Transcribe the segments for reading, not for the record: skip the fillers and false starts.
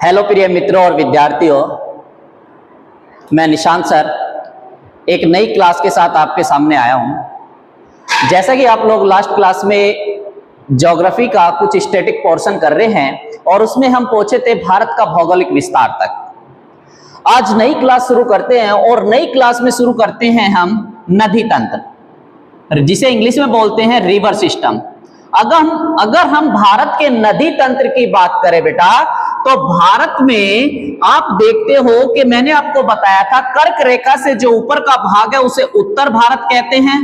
Hello प्रिय मित्रों और विद्यार्थियों, मैं निशांत सर एक नई क्लास के साथ आपके सामने आया हूं। जैसा कि आप लोग लास्ट क्लास में ज्योग्राफी का कुछ स्टैटिक पोर्शन कर रहे हैं और उसमें हम पहुंचे थे भारत का भौगोलिक विस्तार तक। आज नई क्लास शुरू करते हैं और नई क्लास में शुरू करते हैं हम नदी तंत्र, जिसे इंग्लिश में बोलते हैं रिवर सिस्टम। अगर हम भारत के नदी तंत्र की बात करें बेटा, तो भारत में आप देखते हो कि मैंने आपको बताया था कर्क रेखा से जो ऊपर का भाग है उसे उत्तर भारत कहते हैं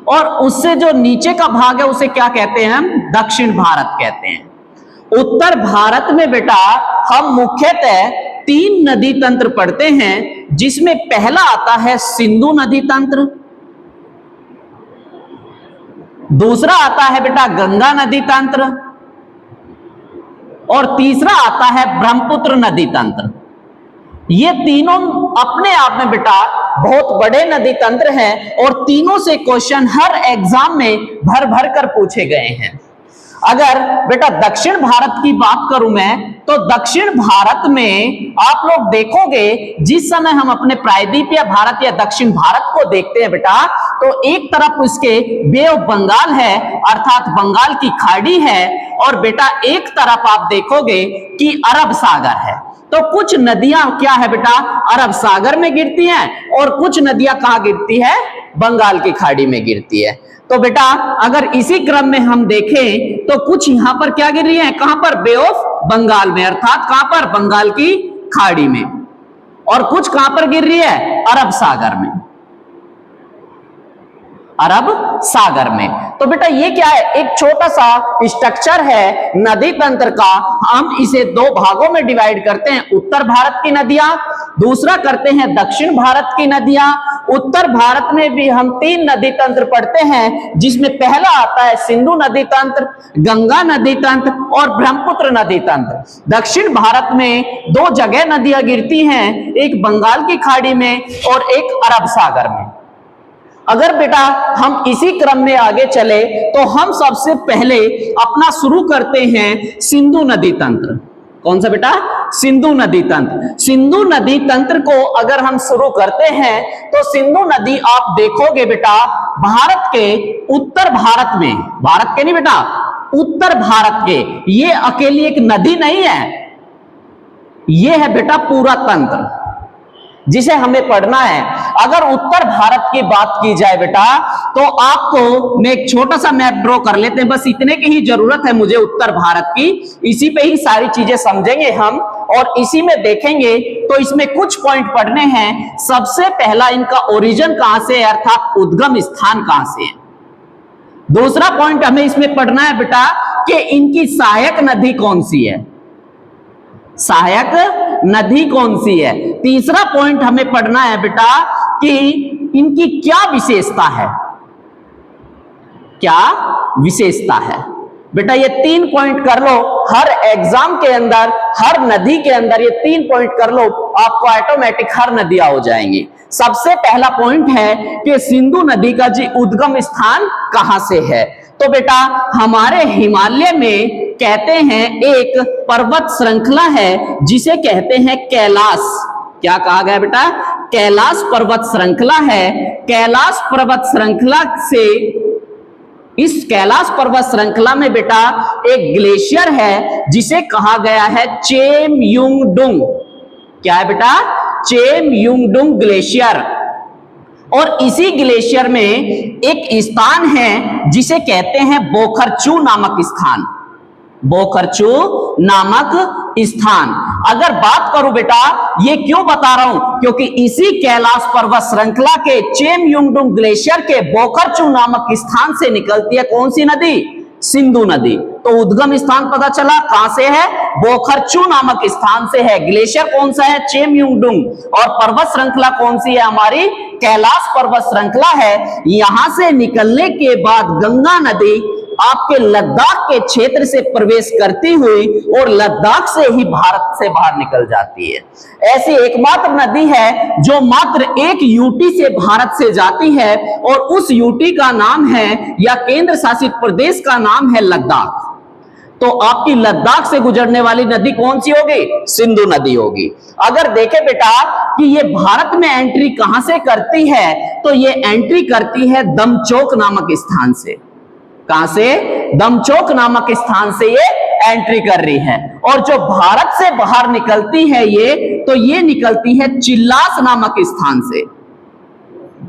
और उससे जो नीचे का भाग है उसे क्या कहते हैं? हम दक्षिण भारत कहते हैं। उत्तर भारत में बेटा हम मुख्यतः 3 नदी तंत्र पढ़ते हैं, जिसमें पहला आता है सिंधु नदी तंत्र, दूसरा आता है बेटा गंगा नदी तंत्र और तीसरा आता है ब्रह्मपुत्र नदी तंत्र। ये तीनों अपने आप में बेटा बहुत बड़े नदी तंत्र हैं और तीनों से क्वेश्चन हर एग्जाम में भर भर कर पूछे गए हैं। अगर बेटा दक्षिण भारत की बात करूं मैं, तो दक्षिण भारत में आप लोग देखोगे जिस समय हम अपने प्रायद्वीपीय भारत या दक्षिण भारत को देखते हैं बेटा, तो एक तरफ उसके बे ऑफ बंगाल है अर्थात बंगाल की खाड़ी है और बेटा एक तरफ आप देखोगे कि अरब सागर है। तो कुछ नदियां क्या है बेटा अरब सागर में गिरती हैं और कुछ नदियां कहां गिरती है? बंगाल की खाड़ी में गिरती है। तो बेटा अगर इसी क्रम में हम देखें तो कुछ यहां पर क्या गिर रही है? कहां पर? बे ऑफ बंगाल में अर्थात कहां पर? बंगाल की खाड़ी में। और कुछ कहां पर गिर रही है? अरब सागर में, अरब सागर में। तो बेटा ये क्या है? एक छोटा सा स्ट्रक्चर है नदी तंत्र का। हम इसे 2 भागों में डिवाइड करते हैं, उत्तर भारत की नदियां, दूसरा करते हैं दक्षिण भारत की नदियां। उत्तर भारत में भी हम 3 नदी तंत्र पढ़ते हैं, जिसमें पहला आता है सिंधु नदी तंत्र, गंगा नदी तंत्र और ब्रह्मपुत्र नदी तंत्र। दक्षिण भारत में 2 जगह नदियां गिरती हैं, एक बंगाल की खाड़ी में और एक अरब सागर में। अगर बेटा हम इसी क्रम में आगे चले तो हम सबसे पहले अपना शुरू करते हैं सिंधु नदी तंत्र। कौन सा बेटा? सिंधु नदी तंत्र। सिंधु नदी तंत्र को अगर हम शुरू करते हैं तो सिंधु नदी आप देखोगे बेटा भारत के उत्तर भारत में, भारत के नहीं बेटा उत्तर भारत के, ये अकेली एक नदी नहीं है, ये है बेटा पूरा तंत्र जिसे हमें पढ़ना है। अगर उत्तर भारत की बात की जाए बेटा, तो आपको मैं एक छोटा सा मैप ड्रॉ कर लेते हैं, बस इतने की ही जरूरत है मुझे उत्तर भारत की। इसी पे ही सारी चीजें समझेंगे हम और इसी में देखेंगे। तो इसमें कुछ पॉइंट पढ़ने हैं। सबसे पहला इनका ओरिजिन कहां से है अर्थात उद्गम स्थान कहां से है। दूसरा पॉइंट हमें इसमें पढ़ना है बेटा कि इनकी सहायक नदी कौन सी है, सहायक नदी कौन सी है। तीसरा पॉइंट हमें पढ़ना है बेटा कि इनकी क्या विशेषता है, क्या विशेषता है। बेटा ये 3 पॉइंट कर लो, हर एग्जाम के अंदर हर नदी के अंदर ये 3 पॉइंट कर लो, आपको ऑटोमेटिक हर नदियां हो जाएंगी। सबसे पहला पॉइंट है कि सिंधु नदी का जी उद्गम स्थान कहां से है। तो बेटा हमारे हिमालय में कहते हैं एक पर्वत श्रृंखला है जिसे कहते हैं कैलाश। क्या कहा गया बेटा? कैलाश पर्वत श्रृंखला है। कैलाश पर्वत श्रृंखला से, इस कैलाश पर्वत श्रृंखला में बेटा एक ग्लेशियर है जिसे कहा गया है चेमयुंगडुंग। क्या है बेटा? चेमयुंगडुंग ग्लेशियर। और इसी ग्लेशियर में एक स्थान है जिसे कहते हैं बोखरचू नामक स्थान, बोखरचू नामक स्थान। अगर बात करूं बेटा, ये क्यों बता रहा हूं? क्योंकि इसी कैलाश पर्वत श्रृंखला के चेमयुंगडुंग ग्लेशियर के बोखरचू नामक स्थान से निकलती है कौन सी नदी? सिंधु नदी। तो उद्गम स्थान पता चला कहां से है? बोखरचू नामक स्थान से है। ग्लेशियर कौन सा है? चेमयुंगडुंग। और पर्वत श्रृंखला कौन सी है? हमारी कैलाश पर्वत श्रृंखला है। यहां से निकलने के बाद गंगा नदी आपके लद्दाख के क्षेत्र से प्रवेश करती हुई और लद्दाख से ही भारत से बाहर निकल जाती है। ऐसी एकमात्र नदी है जो मात्र एक यूटी से भारत से जाती है और उस यूटी का नाम है या केंद्र शासित प्रदेश का नाम है लद्दाख। तो आपकी लद्दाख से गुजरने वाली नदी कौन सी होगी? सिंधु नदी होगी। अगर देखें बेटा कि ये भारत में एंट्री कहां से करती है, तो ये एंट्री करती है दमचौक नामक स्थान से। कहां से? दमचौक नामक स्थान से ये एंट्री कर रही है। और जो भारत से बाहर निकलती है ये, तो ये निकलती है चिल्लास नामक स्थान से।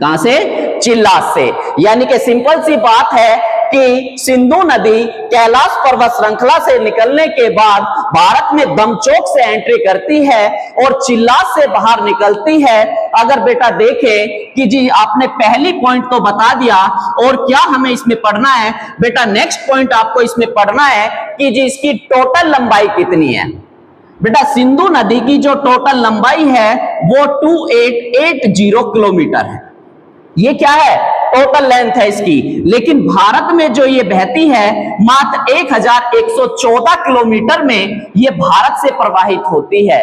कहां से? चिल्लास से। यानी कि सिंपल सी बात है कि सिंधु नदी कैलाश पर्वत श्रृंखला से निकलने के बाद भारत में दमचौक से एंट्री करती है और चिल्लास से बाहर निकलती है। अगर बेटा देखें कि जी आपने पहली पॉइंट तो बता दिया, और क्या हमें इसमें पढ़ना है बेटा? नेक्स्ट पॉइंट आपको इसमें पढ़ना है कि जी इसकी टोटल लंबाई कितनी है। बेटा सिंधु नदी की जो टोटल लंबाई है वो 2880 किलोमीटर है। ये क्या है? टोटल लेंथ है इसकी। लेकिन भारत में जो ये बहती है मात्र 1114 किलोमीटर में ये भारत से प्रवाहित होती है।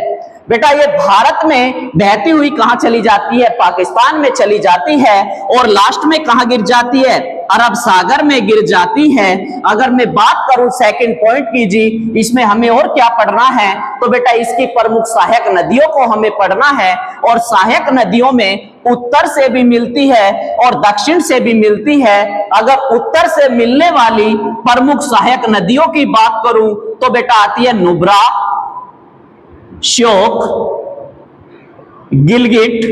बेटा ये भारत में बहती हुई कहां चली जाती है? पाकिस्तान में चली जाती है। और लास्ट में कहां गिर जाती है? अरब सागर में गिर जाती है। अगर मैं बात करूं सेकंड पॉइंट की जी, इसमें हमें और क्या पढ़ना है, तो बेटा इसकी प्रमुख सहायक नदियों को हमें पढ़ना है। और सहायक नदियों में उत्तर से भी मिलती है और दक्षिण से भी मिलती है। अगर उत्तर से मिलने वाली प्रमुख सहायक नदियों की बात करूं तो बेटा आती है नुब्रा, श्योक, गिलगिट,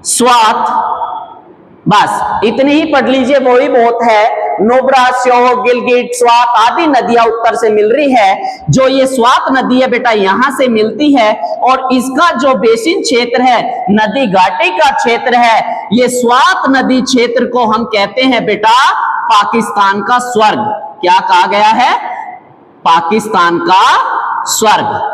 स्वात। बस इतनी ही पढ़ लीजिए, वो ही बहुत है। नुब्रा, श्योक, गिलगिट, स्वात आदि नदियां उत्तर से मिल रही है। जो ये स्वात नदी है बेटा यहां से मिलती है और इसका जो बेसिन क्षेत्र है, नदी घाटी का क्षेत्र है, ये स्वात नदी क्षेत्र को हम कहते हैं बेटा पाकिस्तान का स्वर्ग। क्या कहा गया है? पाकिस्तान का स्वर्ग।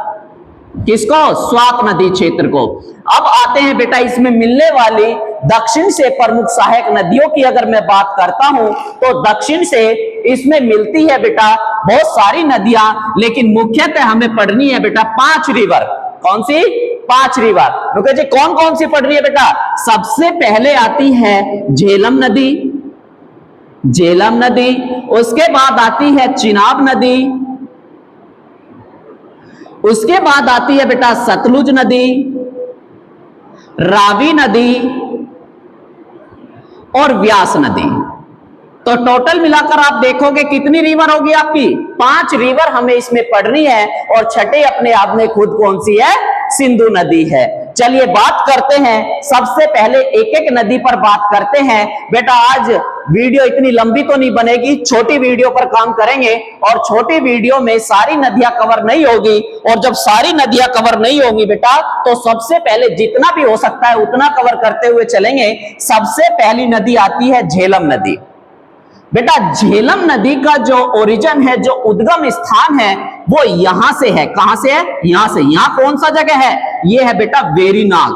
किसको? स्वात नदी क्षेत्र को। अब आते हैं बेटा इसमें मिलने वाली दक्षिण से प्रमुख सहायक नदियों की अगर मैं बात करता हूं तो दक्षिण से इसमें मिलती है बेटा बहुत सारी नदियां, लेकिन मुख्यतः हमें पढ़नी है बेटा 5 रिवर। कौन सी? 5 रिवर। रुके जी, कौन कौन सी पढ़ रही है बेटा? सबसे पहले आती है झेलम नदी, झेलम नदी। उसके बाद आती है चिनाब नदी, उसके बाद आती है बेटा सतलुज नदी, रावी नदी और व्यास नदी। तो टोटल मिलाकर आप देखोगे कितनी रिवर होगी आपकी? 5 रिवर हमें इसमें पढ़नी है। और छठे अपने आप में खुद कौन सी है? सिंधु नदी है। चलिए बात करते हैं, सबसे पहले एक एक नदी पर बात करते हैं। बेटा आज वीडियो इतनी लंबी तो नहीं बनेगी, छोटी वीडियो पर काम करेंगे। और छोटी वीडियो में सारी नदियां कवर नहीं होगी, और जब सारी नदियां कवर नहीं होंगी बेटा तो सबसे पहले जितना भी हो सकता है उतना कवर करते हुए चलेंगे। सबसे पहली नदी आती है झेलम नदी। बेटा झेलम नदी का जो ओरिजिन है, जो उद्गम स्थान है, वो यहां से है। कहां से है? यहां से। यहां कौन सा जगह है? ये है बेटा वेरीनाग,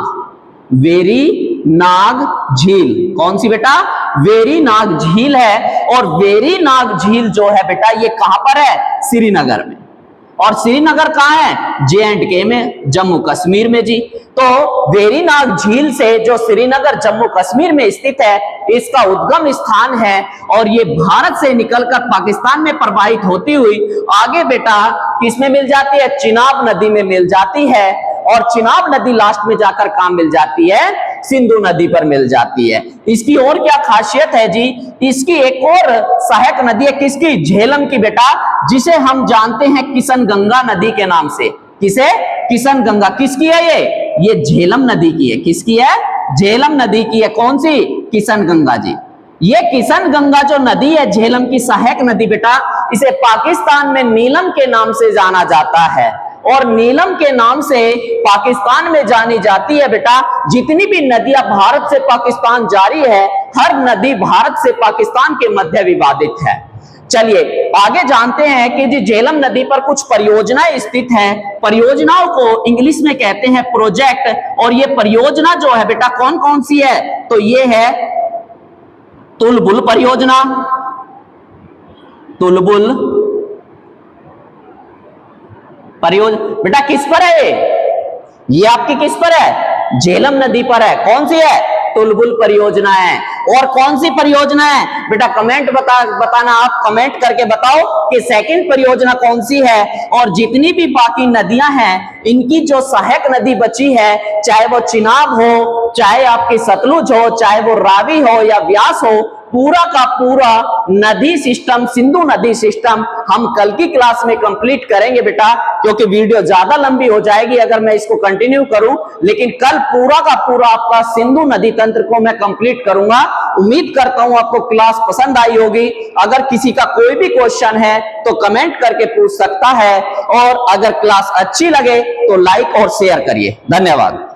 वेरीनाग झील। कौन सी बेटा? वेरीनाग झील है। और वेरीनाग झील जो है बेटा ये कहां पर है? श्रीनगर में। और श्रीनगर कहां है? J&K में, जम्मू कश्मीर में जी। तो वेरीनाग झील से जो श्रीनगर जम्मू कश्मीर में स्थित है, इसका उद्गम स्थान है। और ये भारत से निकलकर पाकिस्तान में प्रवाहित होती हुई आगे बेटा किसमें मिल जाती है? चिनाब नदी में मिल जाती है। और चिनाब नदी लास्ट में जाकर कहां मिल जाती है? सिंधु नदी पर मिल जाती है। इसकी और क्या खासियत है जी? इसकी एक और सहायक नदी है किसकी? झेलम की बेटा, जिसे हम जानते हैं किशन गंगा नदी के नाम से। किसे? किशन गंगा। किसकी है ये झेलम नदी की है। किसकी है? झेलम नदी की है। कौन सी? किशन गंगा जी। ये किशन गंगा जो नदी है झेलम की सहायक नदी बेटा, इसे पाकिस्तान में नीलम के नाम से जाना जाता है। और नीलम के नाम से पाकिस्तान में जानी जाती है बेटा। जितनी भी नदियां भारत से पाकिस्तान जारी है, हर नदी भारत से पाकिस्तान के मध्य विवादित है। चलिए आगे जानते हैं कि जी झेलम नदी पर कुछ परियोजनाएं स्थित हैं। परियोजनाओं को इंग्लिश में कहते हैं प्रोजेक्ट। और ये परियोजना जो है बेटा कौन कौन सी है? तो ये है तुलबुल परियोजना, तुलबुल परियोजना। बेटा किस पर है ये आपकी किस पर है? झेलम नदी पर है। कौन सी है? तुलबुल परियोजना है। और कौन सी परियोजना है बेटा, कमेंट बताना, आप कमेंट करके बताओ कि सेकंड परियोजना कौन सी है। और जितनी भी बाकी नदियां हैं, इनकी जो सहायक नदी बची है, चाहे वो चिनाब हो, चाहे आपकी सतलुज हो, चाहे वो रावी हो या व्यास हो, पूरा का पूरा नदी सिस्टम, सिंधु नदी सिस्टम हम कल की क्लास में कंप्लीट करेंगे बेटा, क्योंकि वीडियो ज्यादा लंबी हो जाएगी अगर मैं इसको कंटिन्यू करूं। लेकिन कल पूरा का पूरा आपका सिंधु नदी तंत्र को मैं कंप्लीट करूंगा। उम्मीद करता हूं आपको क्लास पसंद आई होगी। अगर किसी का कोई भी क्वेश्चन है तो कमेंट करके पूछ सकता है, और अगर क्लास अच्छी लगे तो लाइक और शेयर करिए। धन्यवाद।